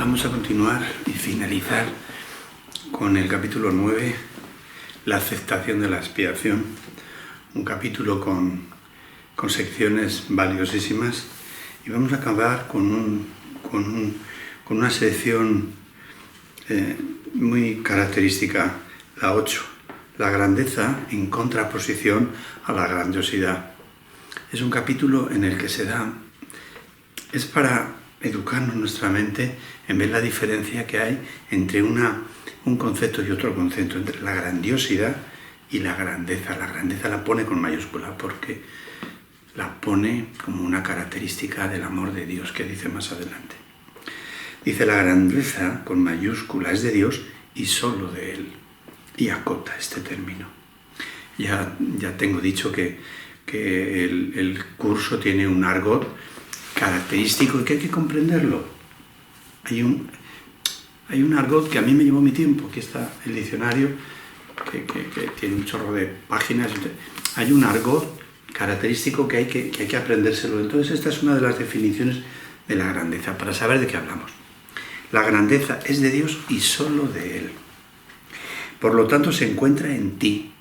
Vamos a continuar y finalizar con el capítulo 9, la aceptación de la expiación, un capítulo con secciones valiosísimas, y vamos a acabar con una sección muy característica, la 8, la grandeza en contraposición a la grandiosidad. Es un capítulo en el que es para educarnos nuestra mente en ver la diferencia que hay entre un concepto y otro concepto, entre la grandiosidad y la grandeza. La grandeza la pone con mayúscula porque la pone como una característica del amor de Dios, que dice más adelante. Dice: la grandeza con mayúscula es de Dios y solo de Él. Y acota este término. Ya tengo dicho que el curso tiene un argot característico y que hay que comprenderlo. Hay un argot que a mí me llevó mi tiempo. Aquí está el diccionario, que tiene un chorro de páginas. Hay un argot característico que hay que aprendérselo. Entonces esta es una de las definiciones de la grandeza, para saber de qué hablamos. La grandeza es de Dios y solo de Él. Por lo tanto, se encuentra en ti.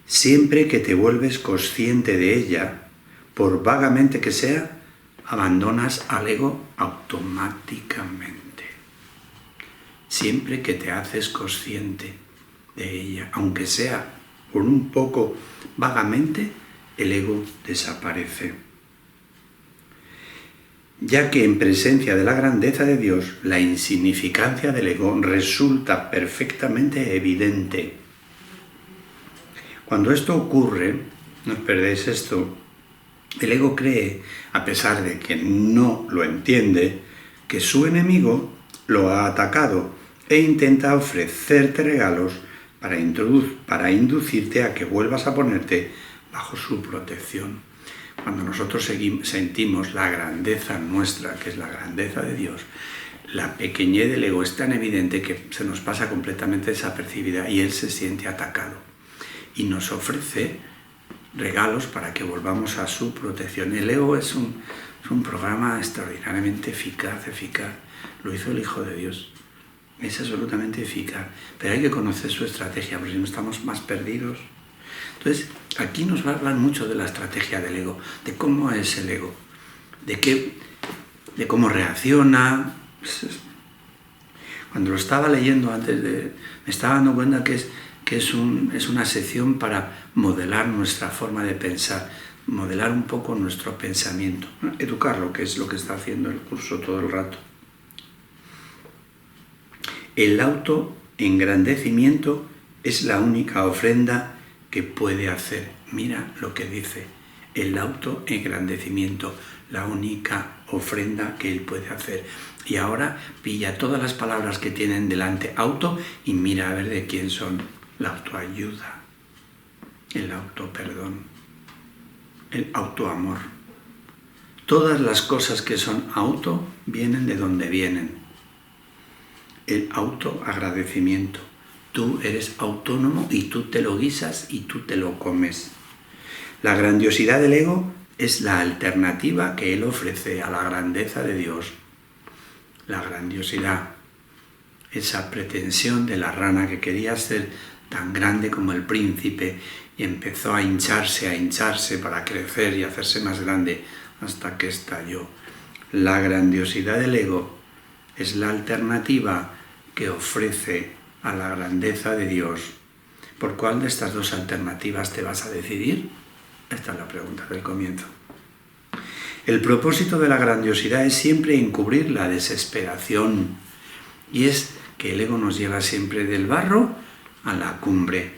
Siempre que te vuelves consciente de ella, por vagamente que sea, abandonas al ego automáticamente. Siempre que te haces consciente de ella, aunque sea por un poco vagamente, el ego desaparece. Ya que en presencia de la grandeza de Dios, la insignificancia del ego resulta perfectamente evidente. Cuando esto ocurre, no os perdéis esto, el ego cree, a pesar de que no lo entiende, que su enemigo lo ha atacado e intenta ofrecerte regalos para inducirte a que vuelvas a ponerte bajo su protección. Cuando nosotros sentimos la grandeza nuestra, que es la grandeza de Dios, la pequeñez del ego es tan evidente que se nos pasa completamente desapercibida y él se siente atacado y nos ofrece regalos para que volvamos a su protección. El ego es un programa extraordinariamente eficaz. Lo hizo el Hijo de Dios. Es absolutamente eficaz. Pero hay que conocer su estrategia, porque si no estamos más perdidos. Entonces, aquí nos va a hablar mucho de la estrategia del ego, de cómo es el ego, de cómo reacciona. Cuando lo estaba leyendo me estaba dando cuenta que es una sección para modelar nuestra forma de pensar, modelar un poco nuestro pensamiento, educarlo, que es lo que está haciendo el curso todo el rato. El autoengrandecimiento es la única ofrenda que puede hacer. Mira lo que dice: el autoengrandecimiento, la única ofrenda que él puede hacer. Y ahora pilla todas las palabras que tienen delante auto y mira a ver de quién son. La autoayuda, el autoperdón, el autoamor. Todas las cosas que son auto vienen de donde vienen. El autoagradecimiento. Tú eres autónomo y tú te lo guisas y tú te lo comes. La grandiosidad del ego es la alternativa que él ofrece a la grandeza de Dios. La grandiosidad, esa pretensión de la rana que quería ser tan grande como el príncipe y empezó a hincharse para crecer y hacerse más grande hasta que estalló. La grandiosidad del ego es la alternativa que ofrece a la grandeza de Dios. ¿Por cuál de estas dos alternativas te vas a decidir? Esta es la pregunta del comienzo. El propósito de la grandiosidad es siempre encubrir la desesperación, y es que el ego nos lleva siempre del barro a la cumbre.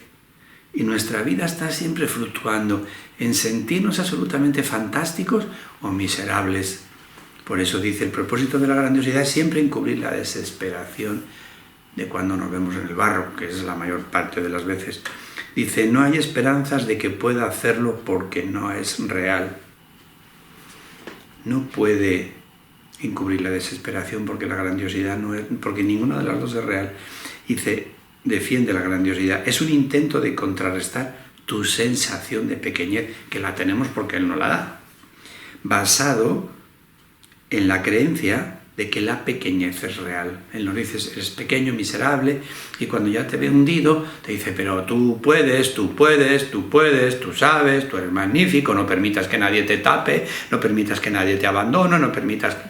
Y nuestra vida está siempre fluctuando en sentirnos absolutamente fantásticos o miserables. Por eso dice: el propósito de la grandiosidad es siempre encubrir la desesperación de cuando nos vemos en el barro, que es la mayor parte de las veces. Dice: no hay esperanzas de que pueda hacerlo porque no es real. No puede encubrir la desesperación porque la grandiosidad no es, porque ninguna de las dos es real. Dice: defiende la grandiosidad. Es un intento de contrarrestar tu sensación de pequeñez, que la tenemos porque él no la da, basado en la creencia de que la pequeñez es real. Él nos dice, eres pequeño, miserable, y cuando ya te ve hundido, te dice, pero tú puedes, tú puedes, tú puedes, tú sabes, tú eres magnífico, no permitas que nadie te tape, no permitas que nadie te abandone, no permitas que...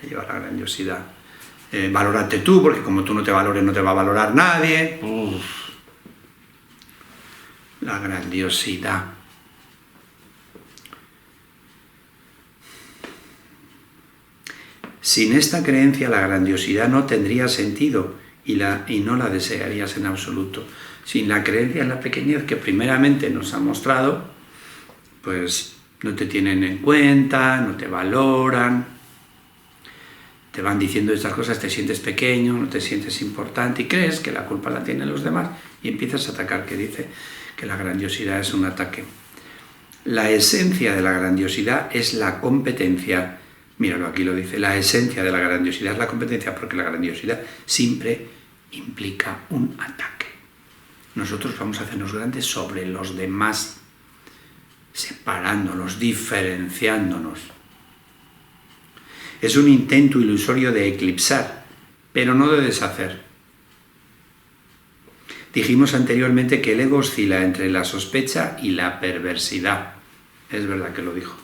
Te lleva a la grandiosidad. Valórate tú, porque como tú no te valores, no te va a valorar nadie. Uf. La grandiosidad. Sin esta creencia la grandiosidad no tendría sentido y no la desearías en absoluto. Sin la creencia en la pequeñez que primeramente nos ha mostrado, pues no te tienen en cuenta, no te valoran, te van diciendo estas cosas, te sientes pequeño, no te sientes importante y crees que la culpa la tienen los demás y empiezas a atacar, que dice que la grandiosidad es un ataque. La esencia de la grandiosidad es la competencia. Míralo, aquí lo dice, la esencia de la grandiosidad es la competencia, porque la grandiosidad siempre implica un ataque. Nosotros vamos a hacernos grandes sobre los demás, separándonos, diferenciándonos. Es un intento ilusorio de eclipsar, pero no de deshacer. Dijimos anteriormente que el ego oscila entre la sospecha y la perversidad. Es verdad que lo dijo.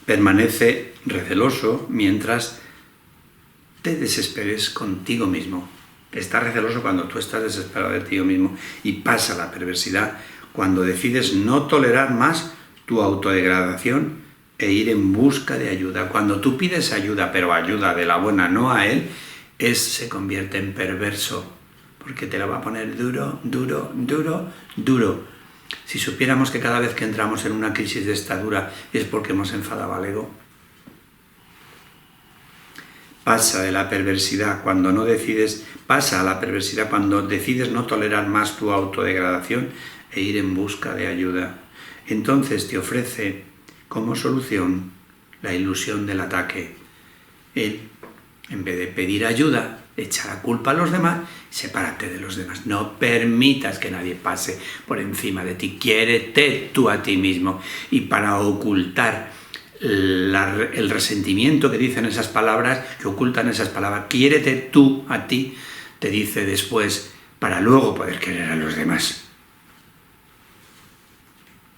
Permanece receloso mientras te desesperes contigo mismo. Está receloso cuando tú estás desesperado de ti mismo y pasa la perversidad cuando decides no tolerar más tu autodegradación e ir en busca de ayuda. Cuando tú pides ayuda, pero ayuda de la buena, no a él, se convierte en perverso, porque te la va a poner duro, duro, duro, duro. Si supiéramos que cada vez que entramos en una crisis de esta dura es porque hemos enfadado al ego. Pasa a la perversidad cuando decides no tolerar más tu autodegradación e ir en busca de ayuda. Entonces te ofrece como solución la ilusión del ataque. Él, en vez de pedir ayuda, echa la culpa a los demás, sepárate de los demás. No permitas que nadie pase por encima de ti. Quiérete tú a ti mismo. Y para ocultar el resentimiento que dicen esas palabras, que ocultan esas palabras, quiérete tú a ti, te dice después, para luego poder querer a los demás.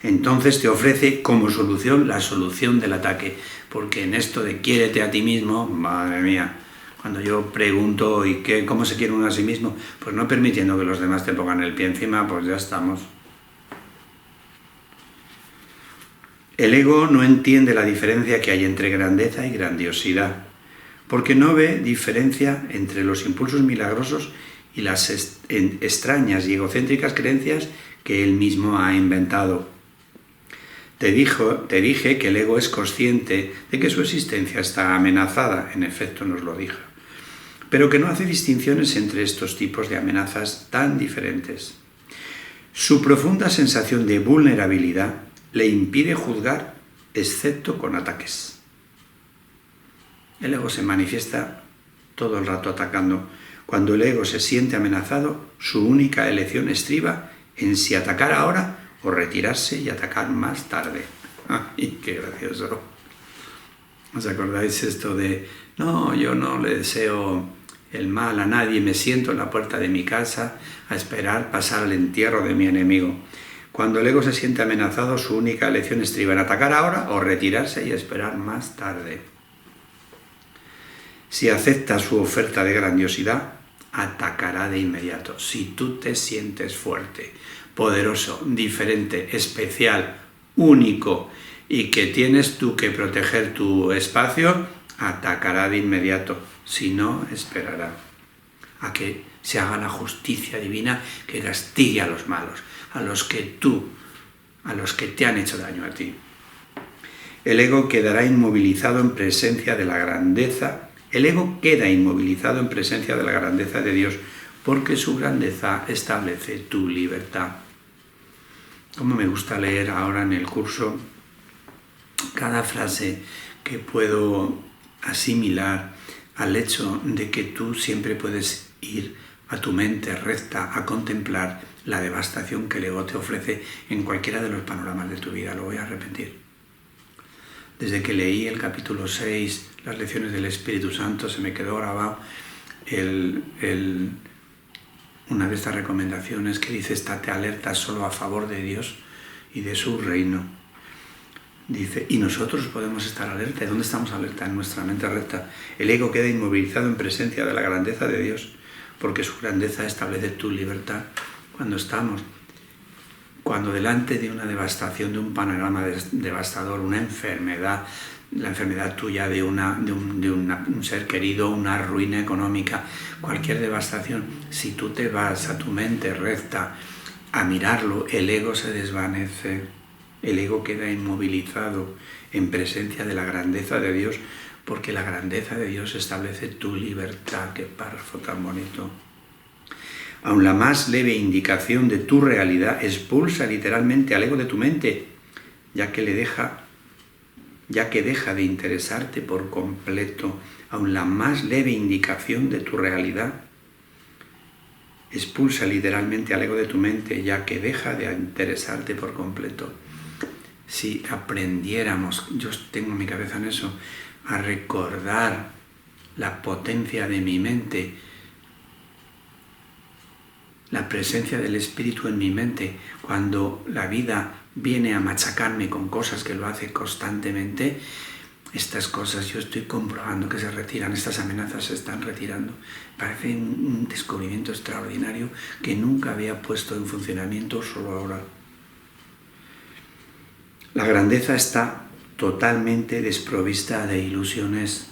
Entonces te ofrece como solución la solución del ataque, porque en esto de quiérete a ti mismo, madre mía, cuando yo pregunto ¿y cómo se quiere uno a sí mismo? Pues no permitiendo que los demás te pongan el pie encima, pues ya estamos. El ego no entiende la diferencia que hay entre grandeza y grandiosidad, porque no ve diferencia entre los impulsos milagrosos y las extrañas y egocéntricas creencias que él mismo ha inventado. Te dije que el ego es consciente de que su existencia está amenazada, en efecto nos lo dijo, pero que no hace distinciones entre estos tipos de amenazas tan diferentes. Su profunda sensación de vulnerabilidad le impide juzgar, excepto con ataques. El ego se manifiesta todo el rato atacando. Cuando el ego se siente amenazado, su única elección estriba en si atacar ahora o retirarse y atacar más tarde. ¡Ay, qué gracioso! ¿Os acordáis esto de, no, yo no le deseo el mal a nadie, me siento en la puerta de mi casa a esperar pasar el entierro de mi enemigo? Cuando el ego se siente amenazado, su única elección estriba en atacar ahora o retirarse y esperar más tarde. Si aceptas su oferta de grandiosidad, atacará de inmediato. Si tú te sientes fuerte, poderoso, diferente, especial, único y que tienes tú que proteger tu espacio, atacará de inmediato. Si no, esperará a que se haga la justicia divina que castigue a los malos, a los que te han hecho daño a ti. El ego quedará inmovilizado en presencia de la grandeza. El ego queda inmovilizado en presencia de la grandeza de Dios, porque su grandeza establece tu libertad. Como me gusta leer ahora en el curso cada frase que puedo asimilar al hecho de que tú siempre puedes ir a tu mente recta a contemplar la devastación que el ego te ofrece en cualquiera de los panoramas de tu vida. Lo voy a repetir. Desde que leí el capítulo 6, las lecciones del Espíritu Santo, se me quedó grabado una de estas recomendaciones que dice: estate alerta solo a favor de Dios y de su reino. Dice, y nosotros podemos estar alerta. ¿De dónde estamos alerta? En nuestra mente recta. El ego queda inmovilizado en presencia de la grandeza de Dios, porque su grandeza establece tu libertad. Cuando delante de una devastación, de un panorama devastador, una enfermedad, la enfermedad tuya de un ser querido, una ruina económica, cualquier devastación, si tú te vas a tu mente recta a mirarlo, el ego se desvanece, el ego queda inmovilizado en presencia de la grandeza de Dios, porque la grandeza de Dios establece tu libertad. Qué párrafo tan bonito. Aun la más leve indicación de tu realidad expulsa literalmente al ego de tu mente, ya que deja de interesarte por completo. Aun la más leve indicación de tu realidad expulsa literalmente al ego de tu mente, ya que deja de interesarte por completo. Si aprendiéramos, yo tengo mi cabeza en eso, a recordar la potencia de mi mente, la presencia del Espíritu en mi mente, cuando la vida viene a machacarme con cosas que lo hace constantemente, estas cosas yo estoy comprobando que se retiran, estas amenazas se están retirando. Parece un descubrimiento extraordinario que nunca había puesto en funcionamiento, solo ahora. La grandeza está totalmente desprovista de ilusiones.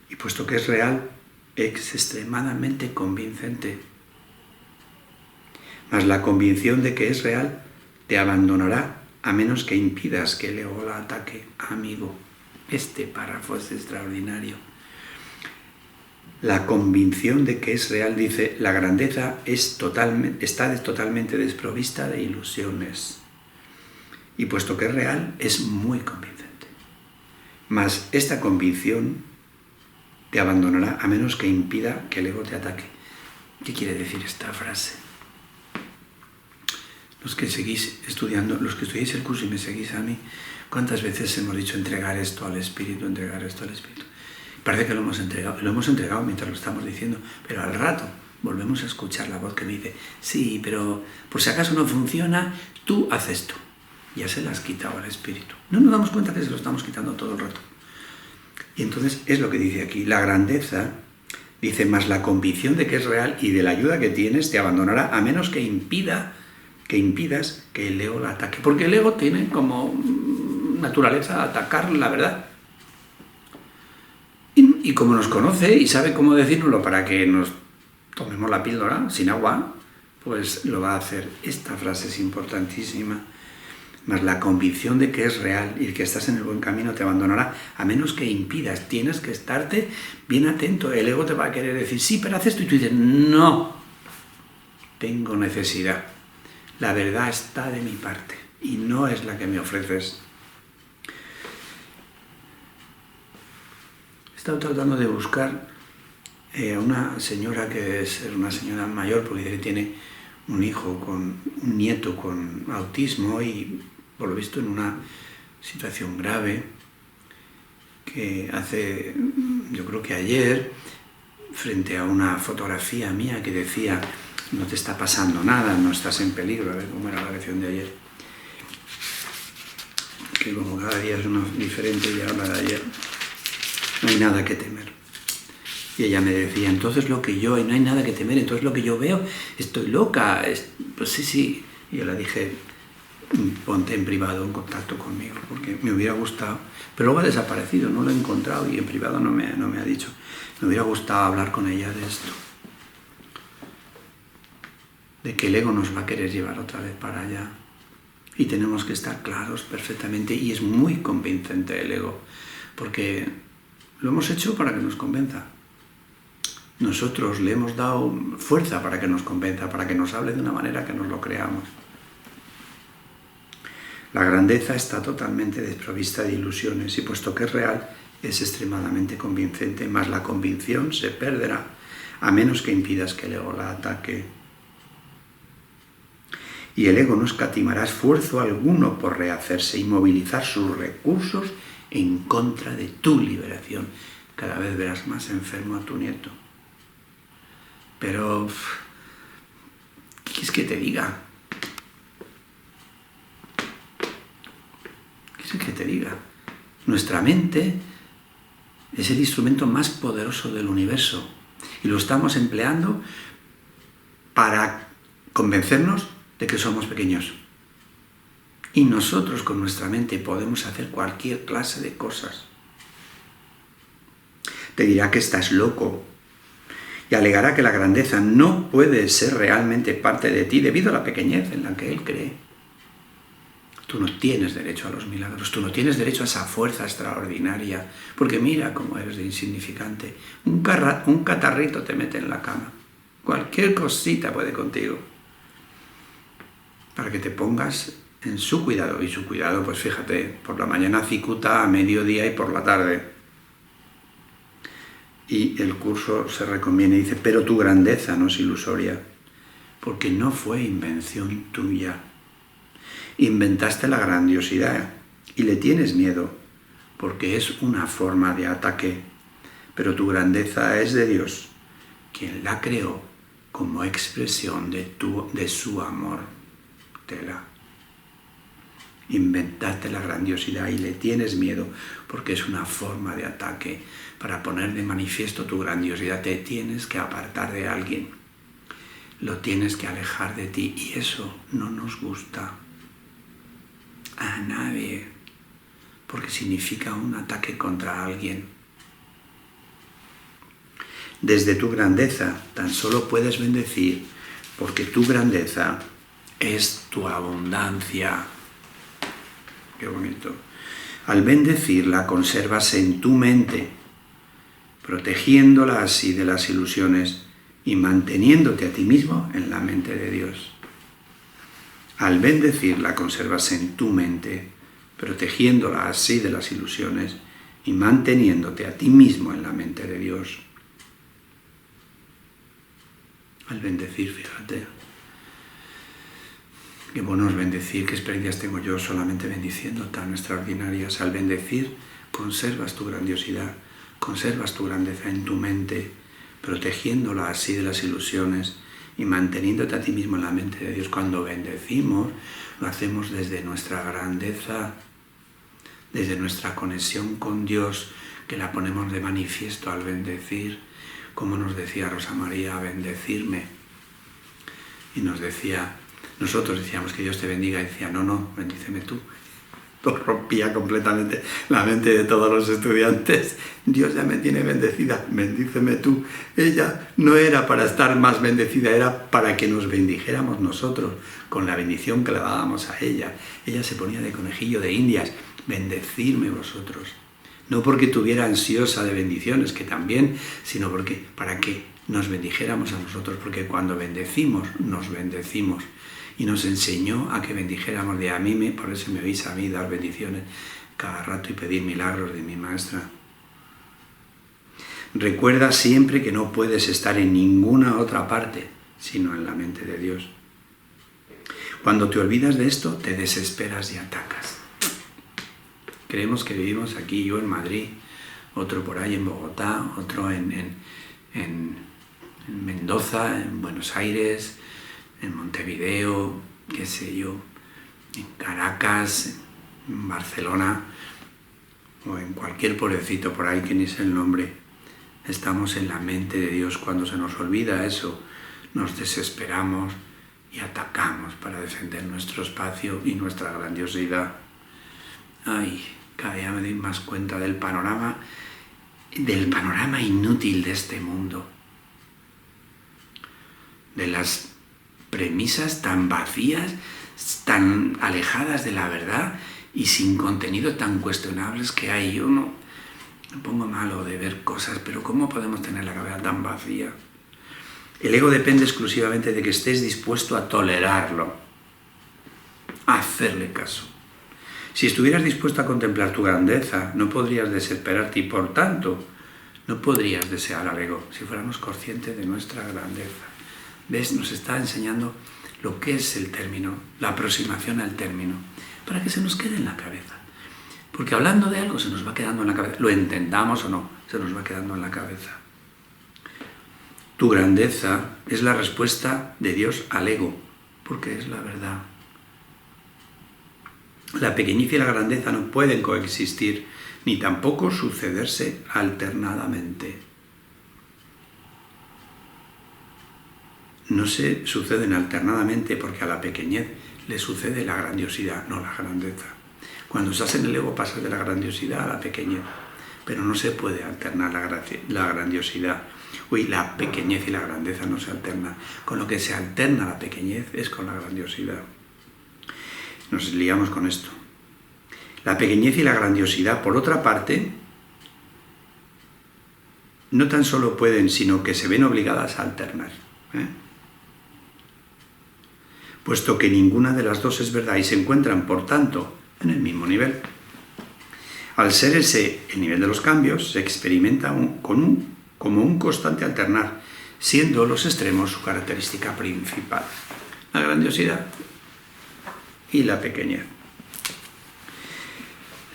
Y puesto que es real, es extremadamente convincente. Mas la convicción de que es real te abandonará a menos que impidas que el ego la ataque, amigo. Este párrafo es extraordinario. La convicción de que es real, dice, la grandeza está totalmente desprovista de ilusiones. Y puesto que es real, es muy convincente. Mas esta convicción te abandonará a menos que impida que el ego te ataque. ¿Qué quiere decir esta frase? Los que seguís estudiando, los que estudiáis el curso y me seguís a mí, ¿cuántas veces hemos dicho entregar esto al Espíritu, entregar esto al Espíritu? Parece que lo hemos entregado mientras lo estamos diciendo, pero al rato volvemos a escuchar la voz que me dice, sí, pero por si acaso no funciona, tú haz esto. Ya se la has quitado al Espíritu. No nos damos cuenta que se lo estamos quitando todo el rato. Y entonces es lo que dice aquí, la grandeza, dice, más la convicción de que es real y de la ayuda que tienes te abandonará a menos que impidas que el ego la ataque. Porque el ego tiene como naturaleza atacar la verdad. Y como nos conoce y sabe cómo decírnoslo para que nos tomemos la píldora sin agua, pues lo va a hacer. Esta frase es importantísima. Más la convicción de que es real y que estás en el buen camino te abandonará a menos que impidas. Tienes que estarte bien atento. El ego te va a querer decir, sí, pero haz esto. Y tú dices, no, tengo necesidad. La verdad está de mi parte y no es la que me ofreces. He estado tratando de buscar a una señora que es una señora mayor, porque dice que tiene un nieto con autismo y por lo visto en una situación grave, que hace, yo creo que ayer, frente a una fotografía mía que decía, no te está pasando nada, no estás en peligro, a ver cómo era la lección de ayer, que como cada día es uno diferente y habla de ayer, no hay nada que temer. Y ella me decía, entonces no hay nada que temer, entonces lo que yo veo, estoy loca, pues sí. Y yo le dije, ponte en privado en contacto conmigo, porque me hubiera gustado, pero luego ha desaparecido, no lo he encontrado y en privado no me ha dicho. Me hubiera gustado hablar con ella de esto, de que el ego nos va a querer llevar otra vez para allá. Y tenemos que estar claros perfectamente, y es muy convincente el ego, porque lo hemos hecho para que nos convenza. Nosotros le hemos dado fuerza para que nos convenza, para que nos hable de una manera que nos lo creamos. La grandeza está totalmente desprovista de ilusiones y puesto que es real, es extremadamente convincente, mas la convicción se perderá a menos que impidas que el ego la ataque. y el ego no escatimará esfuerzo alguno por rehacerse y movilizar sus recursos en contra de tu liberación. Cada vez verás más enfermo a tu nieto. Pero, ¿qué quieres que te diga? ¿Qué quieres que te diga? Nuestra mente es el instrumento más poderoso del universo y lo estamos empleando para convencernos de que somos pequeños. Y nosotros con nuestra mente podemos hacer cualquier clase de cosas. Te dirá que estás loco y alegará que la grandeza no puede ser realmente parte de ti debido a la pequeñez en la que él cree. Tú no tienes derecho a los milagros, tú no tienes derecho a esa fuerza extraordinaria, porque mira cómo eres de insignificante. Un catarrito te mete en la cama, cualquier cosita puede contigo, para que te pongas en su cuidado. Y su cuidado, pues fíjate, por la mañana cicuta, a mediodía y por la tarde. Y el curso se recomienda y dice, pero tu grandeza no es ilusoria, porque no fue invención tuya. Inventaste la grandiosidad y le tienes miedo, porque es una forma de ataque. Pero tu grandeza es de Dios, quien la creó como expresión de su amor. Tela. Inventaste la grandiosidad y le tienes miedo, porque es una forma de ataque. Para poner de manifiesto tu grandiosidad te tienes que apartar de alguien, lo tienes que alejar de ti, y eso no nos gusta a nadie, porque significa un ataque contra alguien. Desde tu grandeza tan solo puedes bendecir, porque tu grandeza es tu abundancia. Qué bonito. Al bendecir la conservas en tu mente, protegiéndola así de las ilusiones y manteniéndote a ti mismo en la mente de Dios. Al bendecir la conservas en tu mente, protegiéndola así de las ilusiones y manteniéndote a ti mismo en la mente de Dios. Al bendecir, fíjate, qué bueno es bendecir, qué experiencias tengo yo solamente bendiciendo tan extraordinarias. Al bendecir conservas tu grandiosidad, conservas tu grandeza en tu mente, protegiéndola así de las ilusiones y manteniéndote a ti mismo en la mente de Dios. Cuando bendecimos, lo hacemos desde nuestra grandeza, desde nuestra conexión con Dios, que la ponemos de manifiesto al bendecir, como nos decía Rosa María, bendecirme. Y nosotros decíamos que Dios te bendiga, y decía, no, bendíceme tú. Rompía completamente la mente de todos los estudiantes. Dios ya me tiene bendecida, bendíceme tú. Ella no era para estar más bendecida, era para que nos bendijéramos nosotros con la bendición que le dábamos a ella. Ella se ponía de conejillo de indias, bendecirme vosotros. No porque estuviera ansiosa de bendiciones, que también, sino porque para que nos bendijéramos a nosotros, porque cuando bendecimos, nos bendecimos. Y nos enseñó a que bendijéramos por eso me oís a mí dar bendiciones cada rato y pedir milagros de mi maestra. Recuerda siempre que no puedes estar en ninguna otra parte, sino en la mente de Dios. Cuando te olvidas de esto, te desesperas y atacas. Creemos que vivimos aquí, yo en Madrid, otro por ahí en Bogotá, otro en Mendoza, en Buenos Aires, en Montevideo, qué sé yo, en Caracas, en Barcelona o en cualquier pueblecito por ahí que ni sé el nombre. Estamos en la mente de Dios. Cuando se nos olvida eso, nos desesperamos y atacamos para defender nuestro espacio y nuestra grandiosidad. Ay, cada día me doy más cuenta del panorama inútil de este mundo, de las premisas tan vacías, tan alejadas de la verdad y sin contenido tan cuestionables que hay. Yo no me pongo malo de ver cosas, pero ¿cómo podemos tener la cabeza tan vacía? El ego depende exclusivamente de que estés dispuesto a tolerarlo, a hacerle caso. Si estuvieras dispuesto a contemplar tu grandeza, no podrías desesperarte y por tanto no podrías desear al ego si fuéramos conscientes de nuestra grandeza. ¿Ves? Nos está enseñando lo que es el término, la aproximación al término, para que se nos quede en la cabeza. Porque hablando de algo se nos va quedando en la cabeza, lo entendamos o no, se nos va quedando en la cabeza. Tu grandeza es la respuesta de Dios al ego, porque es la verdad. La pequeñez y la grandeza no pueden coexistir, ni tampoco sucederse alternadamente. No se suceden alternadamente porque a la pequeñez le sucede la grandiosidad, no la grandeza. Cuando estás en el ego pasas de la grandiosidad a la pequeñez, pero no se puede alternar la grandiosidad. La pequeñez y la grandeza no se alternan. Con lo que se alterna la pequeñez es con la grandiosidad. Nos liamos con esto. La pequeñez y la grandiosidad, por otra parte, no tan solo pueden, sino que se ven obligadas a alternar. Puesto que ninguna de las dos es verdad y se encuentran, por tanto, en el mismo nivel. Al ser ese el nivel de los cambios, se experimenta como un constante alternar, siendo los extremos su característica principal, la grandiosidad y la pequeñez.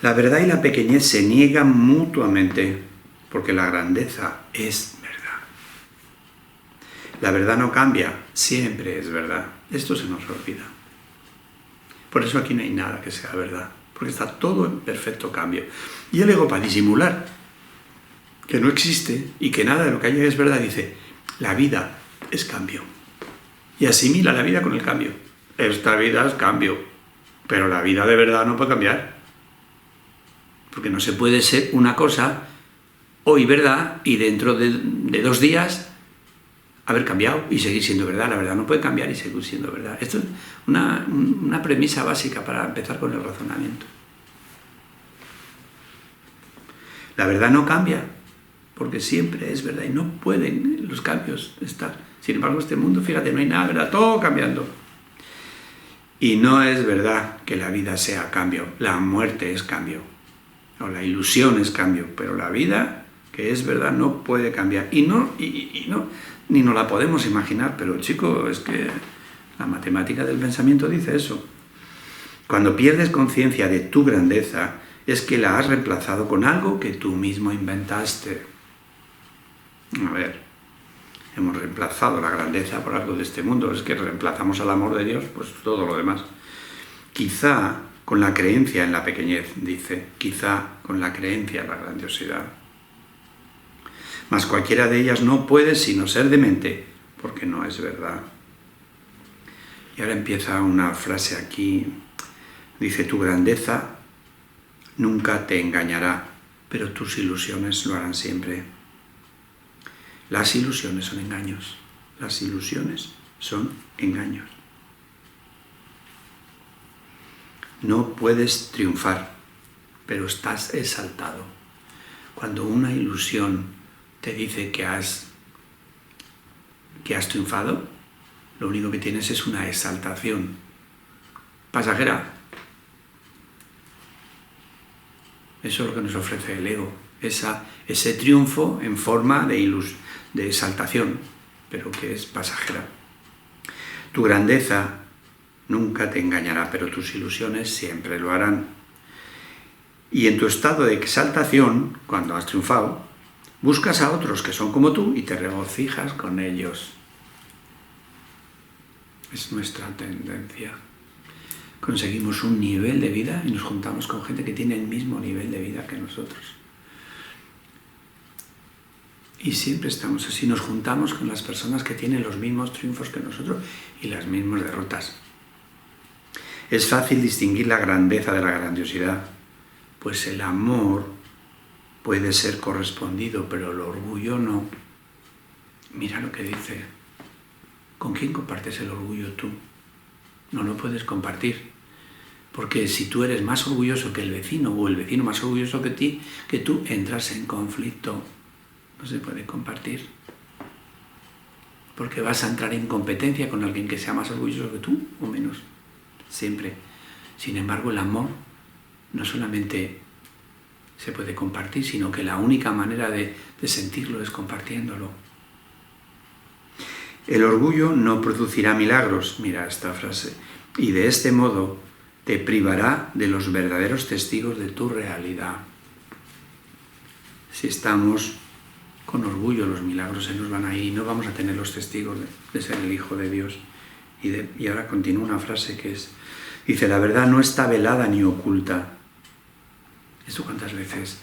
La verdad y la pequeñez se niegan mutuamente, porque la grandeza es verdad. La verdad no cambia, siempre es verdad. Esto se nos olvida. Por eso aquí no hay nada que sea verdad, porque está todo en perfecto cambio. Y el ego, para disimular que no existe y que nada de lo que hay es verdad, dice, la vida es cambio. Y asimila la vida con el cambio. Esta vida es cambio, pero la vida de verdad no puede cambiar. Porque no se puede ser una cosa hoy verdad y dentro de 2 días haber cambiado y seguir siendo verdad. La verdad no puede cambiar y seguir siendo verdad. Esto es una premisa básica para empezar con el razonamiento. La verdad no cambia, porque siempre es verdad y no pueden los cambios estar. Sin embargo, este mundo, fíjate, no hay nada verdad, todo cambiando. Y no es verdad que la vida sea cambio, la muerte es cambio, o la ilusión es cambio, pero la vida, que es verdad, no puede cambiar. Y no, ni nos la podemos imaginar, pero chico, es que la matemática del pensamiento dice eso. Cuando pierdes conciencia de tu grandeza, es que la has reemplazado con algo que tú mismo inventaste. A ver, hemos reemplazado la grandeza por algo de este mundo, es que reemplazamos al amor de Dios, pues todo lo demás. Quizá con la creencia en la pequeñez, dice, quizá con la creencia en la grandiosidad. Mas cualquiera de ellas no puede sino ser demente, porque no es verdad. Y ahora empieza una frase aquí, dice, tu grandeza nunca te engañará, pero tus ilusiones lo harán siempre. Las ilusiones son engaños, las ilusiones son engaños. No puedes triunfar, pero estás exaltado. Cuando una ilusión te dice que has triunfado, lo único que tienes es una exaltación pasajera. Eso es lo que nos ofrece el ego, ese triunfo en forma de exaltación, pero que es pasajera. Tu grandeza nunca te engañará, pero tus ilusiones siempre lo harán. Y en tu estado de exaltación, cuando has triunfado, buscas a otros que son como tú y te regocijas con ellos. Es nuestra tendencia. Conseguimos un nivel de vida y nos juntamos con gente que tiene el mismo nivel de vida que nosotros. Y siempre estamos así, nos juntamos con las personas que tienen los mismos triunfos que nosotros y las mismas derrotas. Es fácil distinguir la grandeza de la grandiosidad, pues el amor puede ser correspondido, pero el orgullo no. Mira lo que dice. ¿Con quién compartes el orgullo tú? No lo puedes compartir. Porque si tú eres más orgulloso que el vecino o el vecino más orgulloso que tú, entras en conflicto. No se puede compartir. Porque vas a entrar en competencia con alguien que sea más orgulloso que tú o menos. Siempre. Sin embargo, el amor no solamente se puede compartir, sino que la única manera de sentirlo es compartiéndolo. El orgullo no producirá milagros, mira esta frase, y de este modo te privará de los verdaderos testigos de tu realidad. Si estamos con orgullo, los milagros se nos van a ir y no vamos a tener los testigos de ser el Hijo de Dios. Y ahora continúa una frase que dice, la verdad no está velada ni oculta. ¿Esto cuántas veces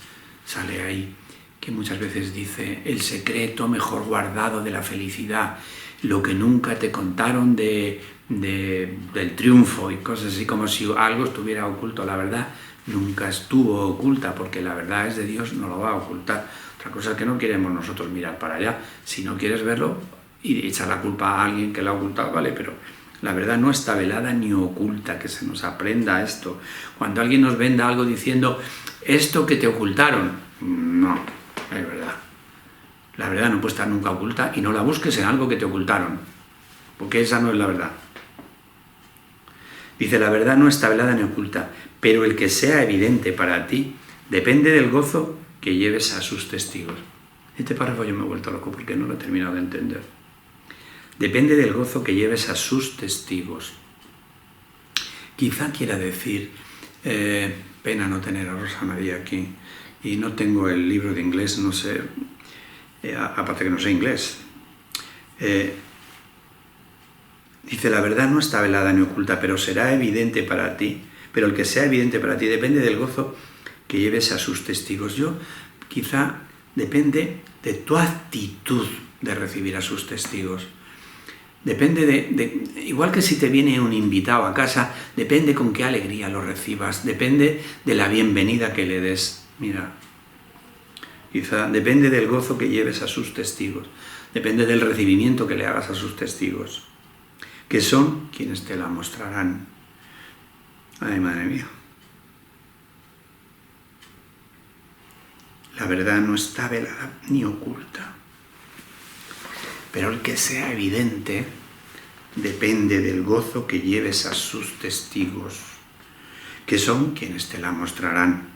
sale ahí? Que muchas veces dice, el secreto mejor guardado de la felicidad, lo que nunca te contaron del triunfo y cosas así, como si algo estuviera oculto. La verdad nunca estuvo oculta, porque la verdad es de Dios, no lo va a ocultar. Otra cosa es que no queremos nosotros mirar para allá. Si no quieres verlo y echar la culpa a alguien que la ha ocultado, vale, pero la verdad no está velada ni oculta, que se nos aprenda esto. Cuando alguien nos venda algo diciendo, esto que te ocultaron, no, es verdad. La verdad no puede estar nunca oculta y no la busques en algo que te ocultaron, porque esa no es la verdad. Dice, la verdad no está velada ni oculta, pero el que sea evidente para ti depende del gozo que lleves a sus testigos. Este párrafo yo me he vuelto loco porque no lo he terminado de entender. Depende del gozo que lleves a sus testigos. Quizá quiera decir, pena no tener a Rosa María aquí, y no tengo el libro de inglés, no sé, aparte que no sé inglés. Dice, la verdad no está velada ni oculta, pero será evidente para ti, pero el que sea evidente para ti depende del gozo que lleves a sus testigos. Quizá depende de tu actitud de recibir a sus testigos. Depende igual que si te viene un invitado a casa, depende con qué alegría lo recibas, depende de la bienvenida que le des. Mira, quizá depende del gozo que lleves a sus testigos, depende del recibimiento que le hagas a sus testigos, que son quienes te la mostrarán. Ay, madre mía. La verdad no está velada ni oculta, pero el que sea evidente depende del gozo que lleves a sus testigos, que son quienes te la mostrarán.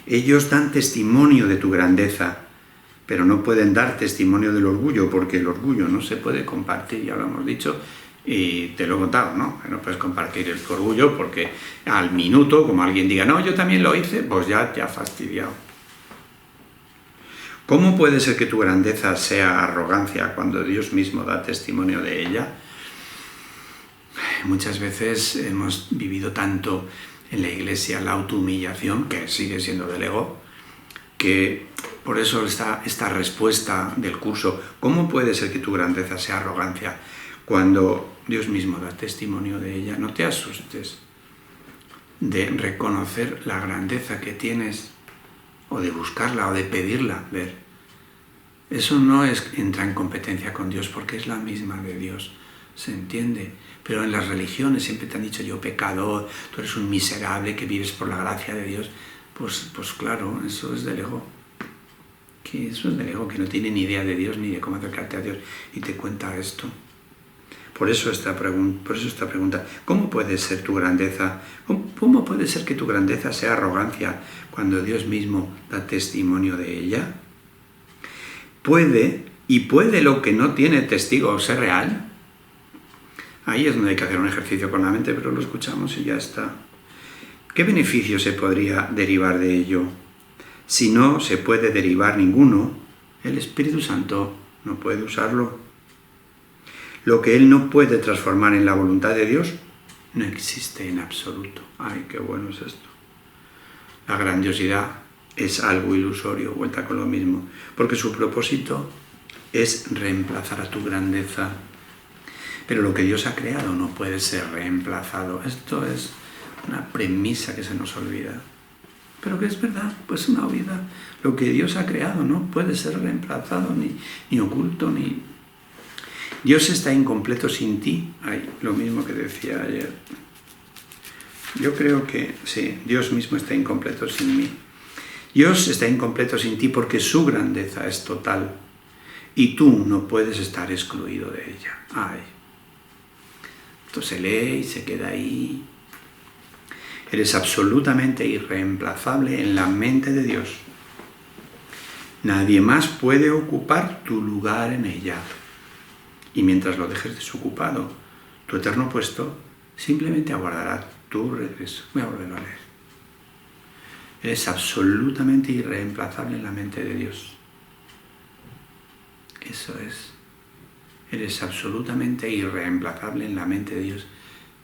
Ellos dan testimonio de tu grandeza, pero no pueden dar testimonio del orgullo, porque el orgullo no se puede compartir, ya lo hemos dicho, y te lo he contado, ¿no? No puedes compartir el orgullo porque al minuto, como alguien diga, no, yo también lo hice, pues ya te ha fastidiado. ¿Cómo puede ser que tu grandeza sea arrogancia cuando Dios mismo da testimonio de ella? Muchas veces hemos vivido tanto en la iglesia la autohumillación, que sigue siendo del ego, que por eso esta respuesta del curso, ¿cómo puede ser que tu grandeza sea arrogancia cuando Dios mismo da testimonio de ella? No te asustes de reconocer la grandeza que tienes, o de buscarla, o de pedirla, ver. Eso no entra en competencia con Dios, porque es la misma de Dios, ¿se entiende? Pero en las religiones siempre te han dicho, yo pecador, tú eres un miserable que vives por la gracia de Dios. Pues claro, eso es del ego. Eso es del ego, que no tiene ni idea de Dios ni de cómo acercarte a Dios, y te cuenta esto. Por eso esta pregunta, ¿cómo puede ser tu grandeza? ¿Cómo puede ser que tu grandeza sea arrogancia cuando Dios mismo da testimonio de ella? ¿Puede lo que no tiene testigo ser real? Ahí es donde hay que hacer un ejercicio con la mente, pero lo escuchamos y ya está. ¿Qué beneficio se podría derivar de ello? Si no se puede derivar ninguno, el Espíritu Santo no puede usarlo. Lo que Él no puede transformar en la voluntad de Dios no existe en absoluto. ¡Ay, qué bueno es esto! La grandiosidad es algo ilusorio, vuelta con lo mismo, porque su propósito es reemplazar a tu grandeza. Pero lo que Dios ha creado no puede ser reemplazado. Esto es una premisa que se nos olvida. Pero que es verdad, pues una obviedad. Lo que Dios ha creado no puede ser reemplazado, ni oculto, ni... Dios está incompleto sin ti. Ay, lo mismo que decía ayer. Yo creo que sí, Dios mismo está incompleto sin mí. Dios está incompleto sin ti porque su grandeza es total y tú no puedes estar excluido de ella. Ay. Esto se lee y se queda ahí. Eres absolutamente irreemplazable en la mente de Dios. Nadie más puede ocupar tu lugar en ella. Y mientras lo dejes desocupado, tu eterno puesto simplemente aguardará tu regreso. Voy a volverlo a leer. Eres absolutamente irreemplazable en la mente de Dios. Eso es. Eres absolutamente irreemplazable en la mente de Dios.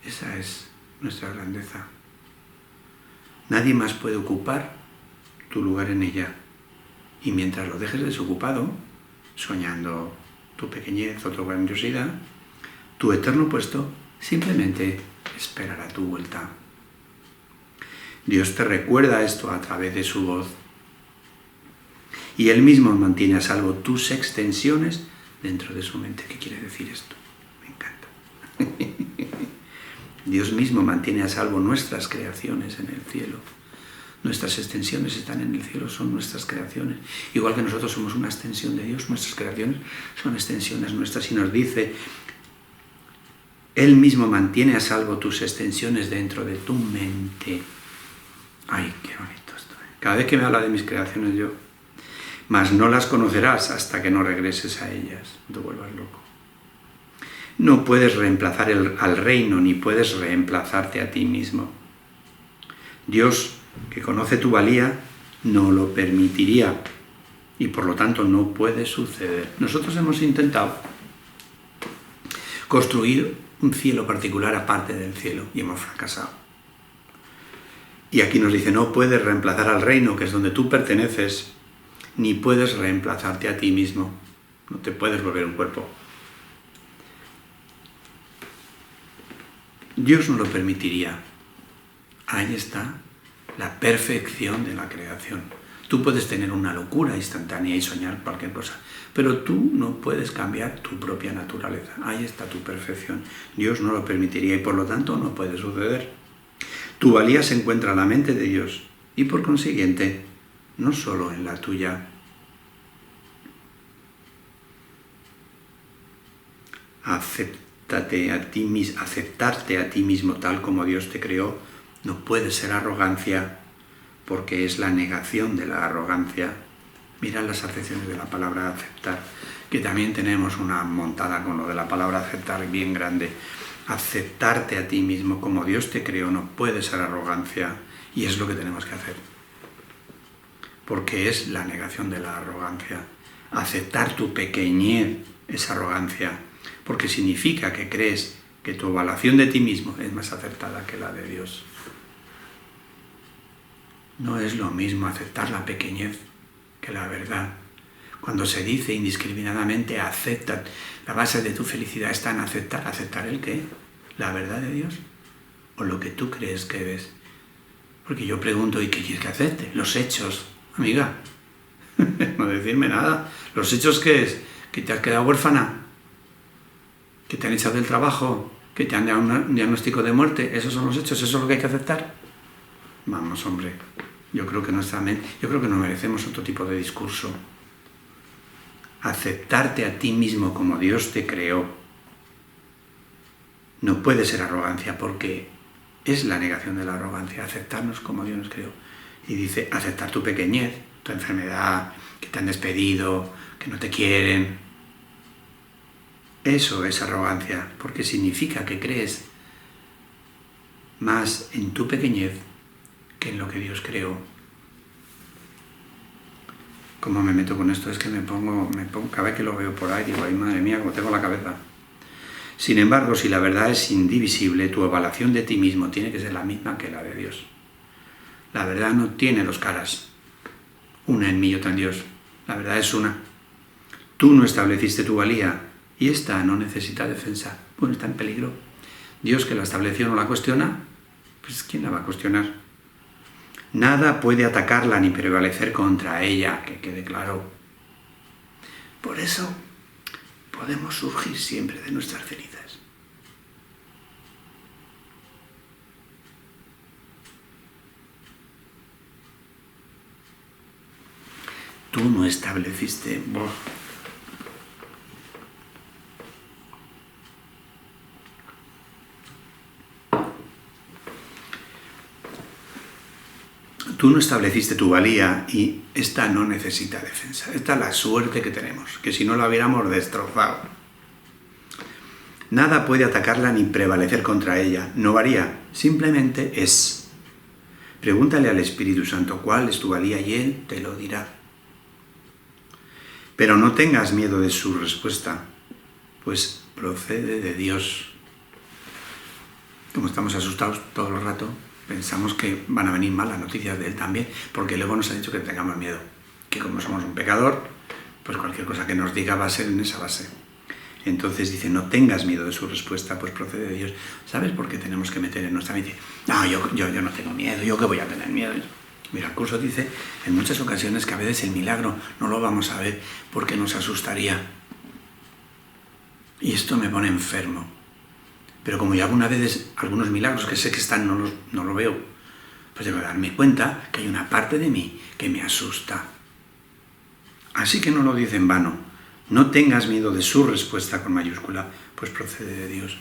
Esa es nuestra grandeza. Nadie más puede ocupar tu lugar en ella. Y mientras lo dejes desocupado, soñando tu pequeñez o tu grandiosidad, tu eterno puesto simplemente esperará tu vuelta. Dios te recuerda esto a través de su voz. Y Él mismo mantiene a salvo tus extensiones dentro de su mente. ¿Qué quiere decir esto? Me encanta. Dios mismo mantiene a salvo nuestras creaciones en el cielo. Nuestras extensiones están en el cielo, son nuestras creaciones. Igual que nosotros somos una extensión de Dios, nuestras creaciones son extensiones nuestras. Y nos dice, Él mismo mantiene a salvo tus extensiones dentro de tu mente. Ay, qué bonito esto. Cada vez que me habla de mis creaciones yo, mas no las conocerás hasta que no regreses a ellas. No te vuelvas loco. No puedes reemplazar al reino, ni puedes reemplazarte a ti mismo. Dios, que conoce tu valía, no lo permitiría y por lo tanto no puede suceder. Nosotros hemos intentado construir un cielo particular aparte del cielo y hemos fracasado. Y aquí nos dice, no puedes reemplazar al reino, que es donde tú perteneces, ni puedes reemplazarte a ti mismo. No te puedes volver un cuerpo. Dios no lo permitiría. Ahí está la perfección de la creación. Tú puedes tener una locura instantánea y soñar cualquier cosa, pero tú no puedes cambiar tu propia naturaleza. Ahí está tu perfección. Dios no lo permitiría y por lo tanto no puede suceder. Tu valía se encuentra en la mente de Dios y por consiguiente no solo en la tuya. Aceptarte a ti mismo tal como Dios te creó no puede ser arrogancia, porque es la negación de la arrogancia. Mirad las acepciones de la palabra aceptar, que también tenemos una montada con lo de la palabra aceptar bien grande. Aceptarte a ti mismo como Dios te creó no puede ser arrogancia, y es lo que tenemos que hacer, porque es la negación de la arrogancia. Aceptar tu pequeñez es arrogancia, porque significa que crees que tu evaluación de ti mismo es más acertada que la de Dios. No es lo mismo aceptar la pequeñez que la verdad. Cuando se dice indiscriminadamente acepta, la base de tu felicidad está en aceptar. ¿Aceptar el qué? ¿La verdad de Dios? ¿O lo que tú crees que ves? Porque yo pregunto, ¿y qué quieres que acepte? Los hechos, amiga. No decirme nada. ¿Los hechos qué es? ¿Que te has quedado huérfana? ¿Que te han echado del trabajo? ¿Que te han dado un diagnóstico de muerte? ¿Esos son los hechos? ¿Eso es lo que hay que aceptar? Vamos, hombre. Yo creo que no merecemos otro tipo de discurso. Aceptarte a ti mismo como Dios te creó no puede ser arrogancia, porque es la negación de la arrogancia, aceptarnos como Dios nos creó. Y dice, aceptar tu pequeñez, tu enfermedad, que te han despedido, que no te quieren. Eso es arrogancia, porque significa que crees más en tu pequeñez que en lo que Dios creó. ¿Cómo me meto con esto? Es que me pongo cada vez que lo veo por ahí, digo, ay madre mía, como tengo la cabeza. Sin embargo, si la verdad es indivisible, tu evaluación de ti mismo tiene que ser la misma que la de Dios. La verdad no tiene dos caras, una en mí y otra en Dios. La verdad es una. Tú no estableciste tu valía y esta no necesita defensa. Bueno, está en peligro. Dios, que la estableció, no la cuestiona, pues ¿quién la va a cuestionar? Nada puede atacarla ni prevalecer contra ella, que quede claro. Por eso podemos surgir siempre de nuestras cenizas. Tú no estableciste... Tú no estableciste tu valía y esta no necesita defensa. Esta es la suerte que tenemos, que si no la hubiéramos destrozado. Nada puede atacarla ni prevalecer contra ella. No varía, simplemente es. Pregúntale al Espíritu Santo cuál es tu valía y Él te lo dirá. Pero no tengas miedo de su respuesta, pues procede de Dios. Como estamos asustados todo el rato, pensamos que van a venir malas noticias de Él también, porque luego nos ha dicho que tengamos miedo, que como somos un pecador, pues cualquier cosa que nos diga va a ser en esa base. Entonces dice, no tengas miedo de su respuesta, pues procede de Dios. ¿Sabes por qué tenemos que meter en nuestra mente? No, yo no tengo miedo, ¿yo qué voy a tener miedo? Mira, el curso dice en muchas ocasiones que a veces el milagro no lo vamos a ver porque nos asustaría. Y esto me pone enfermo. Pero como yo algunas veces, algunos milagros que sé que están, no lo veo, pues debo darme cuenta que hay una parte de mí que me asusta. Así que no lo dice en vano. No tengas miedo de su respuesta con mayúscula, pues procede de Dios.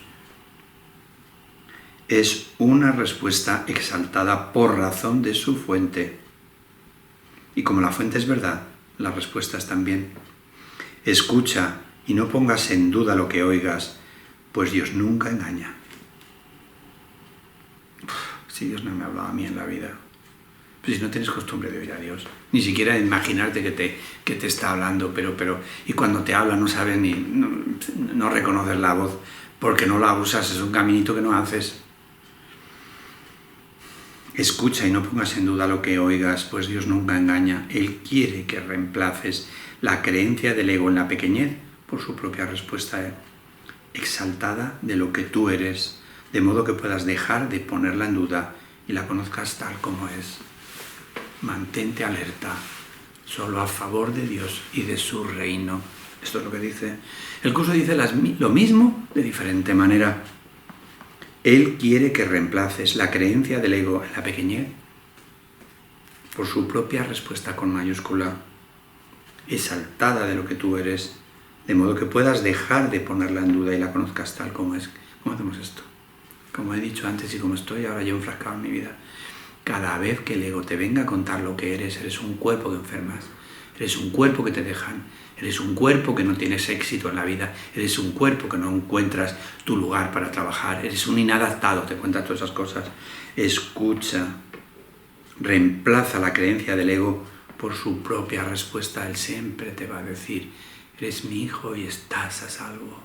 Es una respuesta exaltada por razón de su fuente. Y como la fuente es verdad, las respuestas también. Escucha y no pongas en duda lo que oigas, pues Dios nunca engaña. Si Dios no me ha hablado a mí en la vida. Pues si no tienes costumbre de oír a Dios, ni siquiera imaginarte que te está hablando, pero y cuando te habla no sabes no reconoces la voz, porque no la usas, es un caminito que no haces. Escucha y no pongas en duda lo que oigas, pues Dios nunca engaña. Él quiere que reemplaces la creencia del ego en la pequeñez por su propia respuesta exaltada de lo que tú eres, de modo que puedas dejar de ponerla en duda y la conozcas tal como es. Mantente alerta, solo a favor de Dios y de su reino. Esto es lo que dice. El curso dice lo mismo de diferente manera. Él quiere que reemplaces la creencia del ego en la pequeñez por su propia respuesta con mayúscula, exaltada de lo que tú eres, de modo que puedas dejar de ponerla en duda y la conozcas tal como es. ¿Cómo hacemos esto? Como he dicho antes y como estoy ahora yo enfrascado en mi vida. Cada vez que el ego te venga a contar lo que eres un cuerpo que enfermas, eres un cuerpo que te dejan, eres un cuerpo que no tienes éxito en la vida, eres un cuerpo que no encuentras tu lugar para trabajar, eres un inadaptado, te cuentan todas esas cosas. Escucha, reemplaza la creencia del ego por su propia respuesta. Él siempre te va a decir, eres mi hijo y estás a salvo.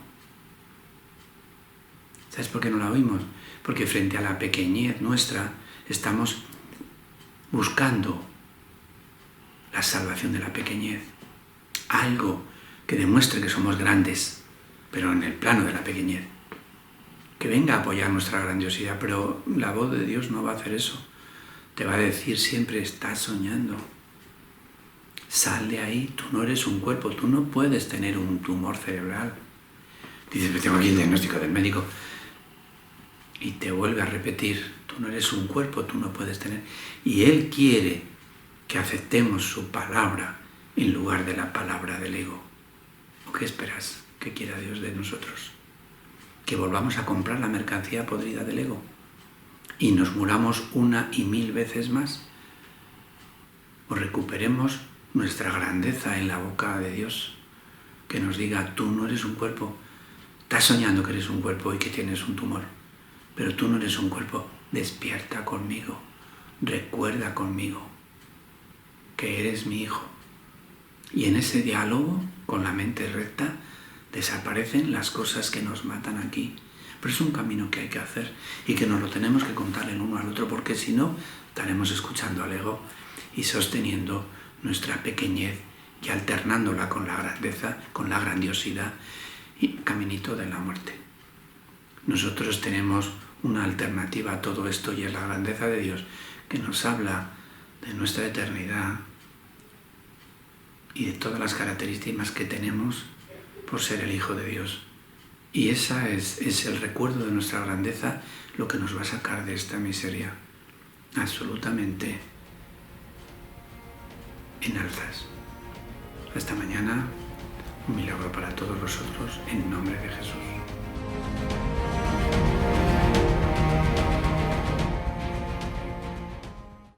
¿Sabes por qué no la oímos? Porque frente a la pequeñez nuestra estamos buscando la salvación de la pequeñez. Algo que demuestre que somos grandes, pero en el plano de la pequeñez. Que venga a apoyar nuestra grandiosidad, pero la voz de Dios no va a hacer eso. Te va a decir siempre, estás soñando. Sal de ahí, tú no eres un cuerpo, tú no puedes tener un tumor cerebral. Dices, tengo aquí el diagnóstico del médico. Y te vuelve a repetir, tú no eres un cuerpo, tú no puedes tener. Y Él quiere que aceptemos su palabra en lugar de la palabra del ego. ¿O qué esperas que quiera Dios de nosotros? ¿Que volvamos a comprar la mercancía podrida del ego? ¿Y nos muramos 1 y 1000 veces más? ¿O recuperemos nuestra grandeza en la boca de Dios? Que nos diga, tú no eres un cuerpo. Estás soñando que eres un cuerpo y que tienes un tumor. Pero tú no eres un cuerpo, despierta conmigo, recuerda conmigo que eres mi hijo. Y en ese diálogo, con la mente recta, desaparecen las cosas que nos matan aquí. Pero es un camino que hay que hacer y que nos lo tenemos que contar el uno al otro, porque si no, estaremos escuchando al ego y sosteniendo nuestra pequeñez y alternándola con la grandeza, con la grandiosidad y caminito de la muerte. Nosotros tenemos una alternativa a todo esto y es la grandeza de Dios, que nos habla de nuestra eternidad y de todas las características que tenemos por ser el Hijo de Dios. Y esa es el recuerdo de nuestra grandeza, lo que nos va a sacar de esta miseria absolutamente en alzas. Hasta mañana, un milagro para todos vosotros, en nombre de Jesús.